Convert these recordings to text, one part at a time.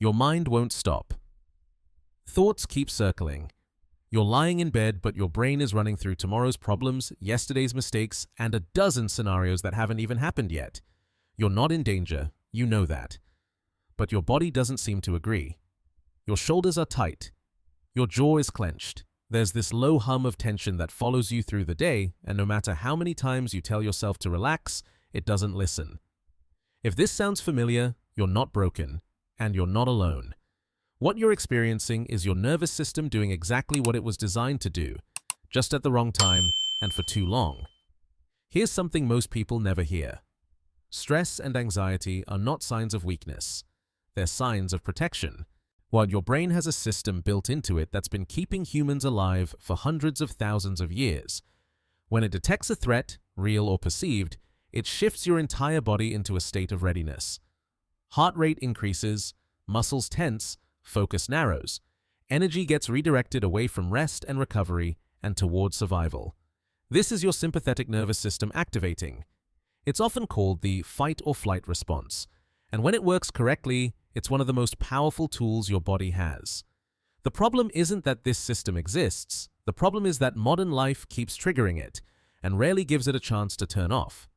Your mind won't stop. Thoughts keep circling. You're lying in bed, but your brain is running through tomorrow's problems, yesterday's mistakes, and a dozen scenarios that haven't even happened yet. You're not in danger, you know that. But your body doesn't seem to agree. Your shoulders are tight. Your jaw is clenched. There's this low hum of tension that follows you through the day, and no matter how many times you tell yourself to relax, it doesn't listen. If this sounds familiar, you're not broken, and you're not alone. What you're experiencing is your nervous system doing exactly what it was designed to do, just at the wrong time and for too long. Here's something most people never hear. Stress and anxiety are not signs of weakness. They're signs of protection. While your brain has a system built into it that's been keeping humans alive for hundreds of thousands of years. When it detects a threat, real or perceived, it shifts your entire body into a state of readiness. Heart rate increases, muscles tense, focus narrows. Energy gets redirected away from rest and recovery and towards survival. This is your sympathetic nervous system activating. It's often called the fight or flight response, and when it works correctly, it's one of the most powerful tools your body has. The problem isn't that this system exists. The problem is that modern life keeps triggering it and rarely gives it a chance to turn off.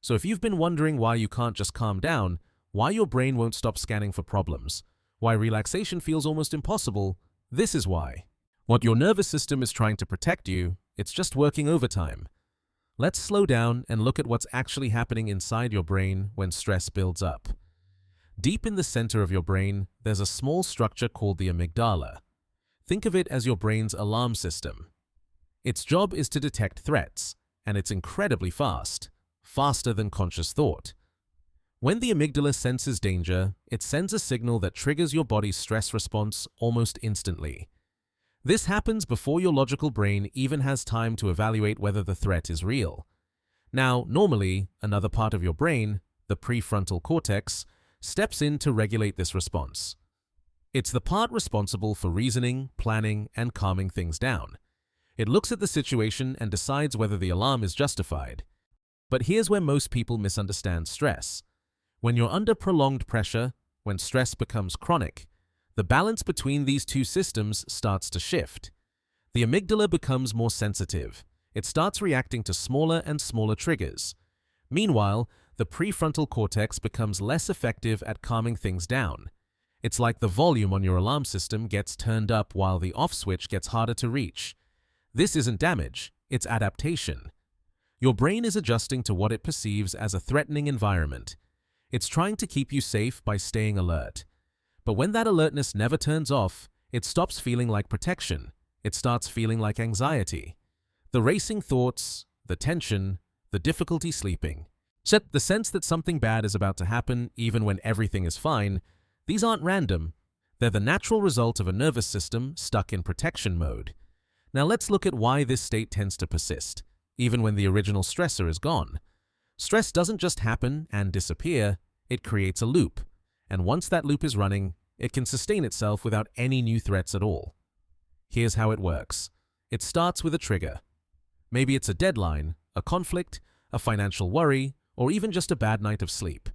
So if you've been wondering why you can't just calm down, why your brain won't stop scanning for problems, why relaxation feels almost impossible, this is why. What your nervous system is trying to protect you, it's just working overtime. Let's slow down and look at what's actually happening inside your brain when stress builds up. Deep in the center of your brain, there's a small structure called the amygdala. Think of it as your brain's alarm system. Its job is to detect threats, and it's incredibly fast, faster than conscious thought. When the amygdala senses danger, it sends a signal that triggers your body's stress response almost instantly. This happens before your logical brain even has time to evaluate whether the threat is real. Now, normally, another part of your brain, the prefrontal cortex, steps in to regulate this response. It's the part responsible for reasoning, planning, and calming things down. It looks at the situation and decides whether the alarm is justified. But here's where most people misunderstand stress. When you're under prolonged pressure, when stress becomes chronic, the balance between these two systems starts to shift. The amygdala becomes more sensitive. It starts reacting to smaller and smaller triggers. Meanwhile, the prefrontal cortex becomes less effective at calming things down. It's like the volume on your alarm system gets turned up while the off switch gets harder to reach. This isn't damage, it's adaptation. Your brain is adjusting to what it perceives as a threatening environment. It's trying to keep you safe by staying alert. But when that alertness never turns off, it stops feeling like protection. It starts feeling like anxiety. The racing thoughts, the tension, the difficulty sleeping. The sense that something bad is about to happen even when everything is fine, these aren't random. They're the natural result of a nervous system stuck in protection mode. Now let's look at why this state tends to persist, even when the original stressor is gone. Stress doesn't just happen and disappear, it creates a loop. And once that loop is running, it can sustain itself without any new threats at all. Here's how it works. It starts with a trigger. Maybe it's a deadline, a conflict, a financial worry, or even just a bad night of sleep.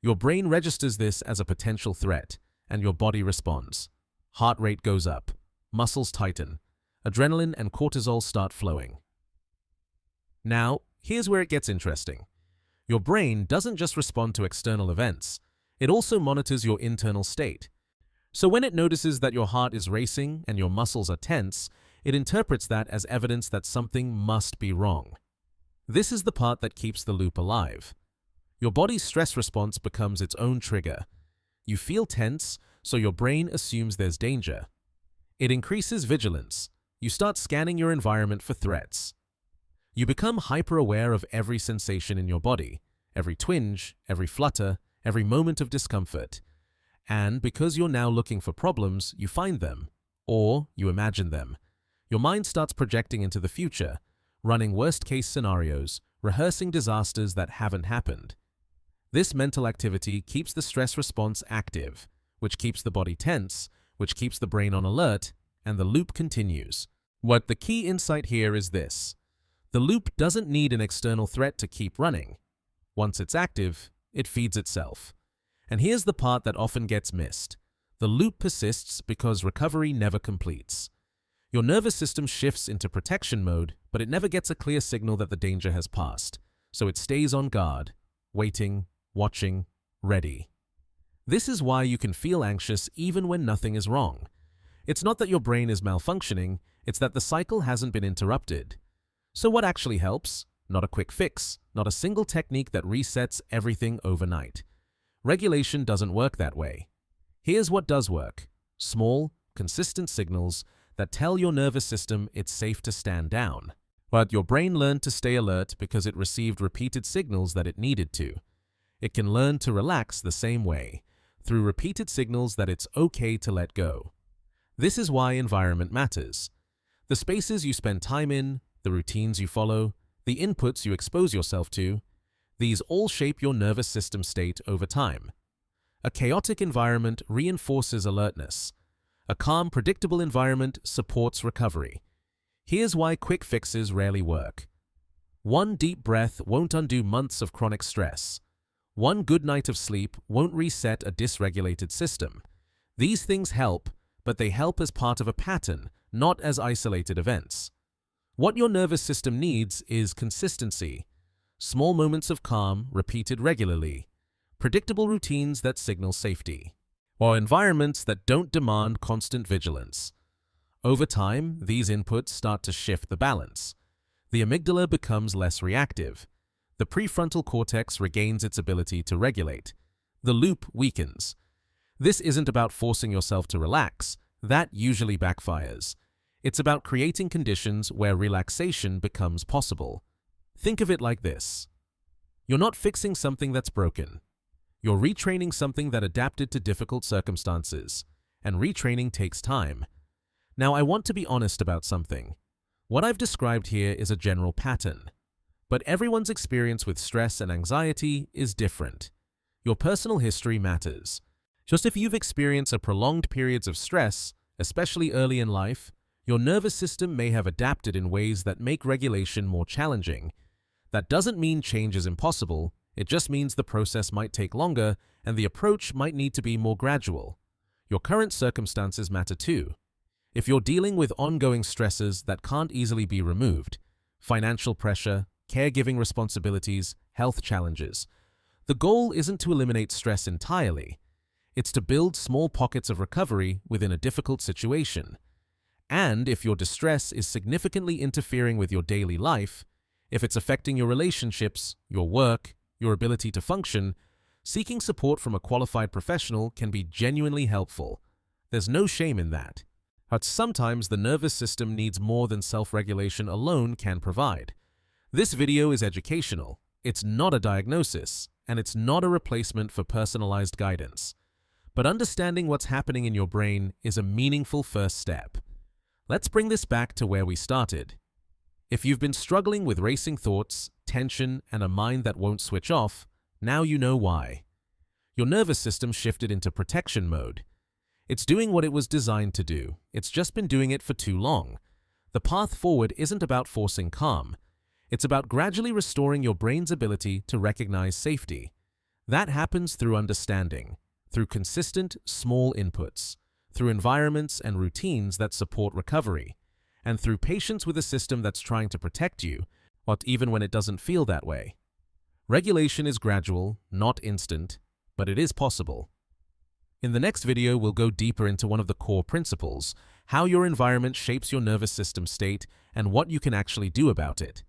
Your brain registers this as a potential threat, and your body responds. Heart rate goes up, muscles tighten, adrenaline and cortisol start flowing. Now, here's where it gets interesting. Your brain doesn't just respond to external events, it also monitors your internal state. So when it notices that your heart is racing and your muscles are tense, it interprets that as evidence that something must be wrong. This is the part that keeps the loop alive. Your body's stress response becomes its own trigger. You feel tense, so your brain assumes there's danger. It increases vigilance. You start scanning your environment for threats. You become hyper-aware of every sensation in your body, every twinge, every flutter, every moment of discomfort. And because you're now looking for problems, you find them, or you imagine them. Your mind starts projecting into the future, running worst-case scenarios, rehearsing disasters that haven't happened. This mental activity keeps the stress response active, which keeps the body tense, which keeps the brain on alert, and the loop continues. What the key insight here is this. The loop doesn't need an external threat to keep running. Once it's active, it feeds itself. And here's the part that often gets missed. The loop persists because recovery never completes. Your nervous system shifts into protection mode, but it never gets a clear signal that the danger has passed, so it stays on guard, waiting, watching, ready. This is why you can feel anxious even when nothing is wrong. It's not that your brain is malfunctioning, it's that the cycle hasn't been interrupted. So what actually helps? Not a quick fix, not a single technique that resets everything overnight. Regulation doesn't work that way. Here's what does work: small, consistent signals that tell your nervous system it's safe to stand down. But your brain learned to stay alert because it received repeated signals that it needed to. It can learn to relax the same way, through repeated signals that it's okay to let go. This is why environment matters. The spaces you spend time in, the routines you follow, the inputs you expose yourself to, these all shape your nervous system state over time. A chaotic environment reinforces alertness. A calm, predictable environment supports recovery. Here's why quick fixes rarely work. One deep breath won't undo months of chronic stress. One good night of sleep won't reset a dysregulated system. These things help, but they help as part of a pattern, not as isolated events. What your nervous system needs is consistency. Small moments of calm repeated regularly. Predictable routines that signal safety, or environments that don't demand constant vigilance. Over time, these inputs start to shift the balance. The amygdala becomes less reactive. The prefrontal cortex regains its ability to regulate. The loop weakens. This isn't about forcing yourself to relax. That usually backfires. It's about creating conditions where relaxation becomes possible. Think of it like this. You're not fixing something that's broken. You're retraining something that adapted to difficult circumstances, and retraining takes time. Now, I want to be honest about something. What I've described here is a general pattern, but everyone's experience with stress and anxiety is different. Your personal history matters. Just if you've experienced a prolonged periods of stress, especially early in life, your nervous system may have adapted in ways that make regulation more challenging. That doesn't mean change is impossible. It just means the process might take longer and the approach might need to be more gradual. Your current circumstances matter too. If you're dealing with ongoing stresses that can't easily be removed, financial pressure, caregiving responsibilities, health challenges, the goal isn't to eliminate stress entirely. It's to build small pockets of recovery within a difficult situation. And if your distress is significantly interfering with your daily life, if it's affecting your relationships, your work, your ability to function, seeking support from a qualified professional can be genuinely helpful. There's no shame in that. But sometimes the nervous system needs more than self-regulation alone can provide. This video is educational. It's not a diagnosis, and it's not a replacement for personalized guidance. But understanding what's happening in your brain is a meaningful first step. Let's bring this back to where we started. If you've been struggling with racing thoughts, tension, and a mind that won't switch off, now you know why. Your nervous system shifted into protection mode. It's doing what it was designed to do. It's just been doing it for too long. The path forward isn't about forcing calm. It's about gradually restoring your brain's ability to recognize safety. That happens through understanding, through consistent, small inputs, through environments and routines that support recovery, and through patience with a system that's trying to protect you, but even when it doesn't feel that way. Regulation is gradual, not instant, but it is possible. In the next video, we'll go deeper into one of the core principles, how your environment shapes your nervous system state and what you can actually do about it.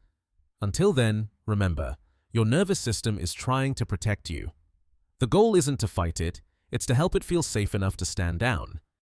Until then, remember, your nervous system is trying to protect you. The goal isn't to fight it, it's to help it feel safe enough to stand down.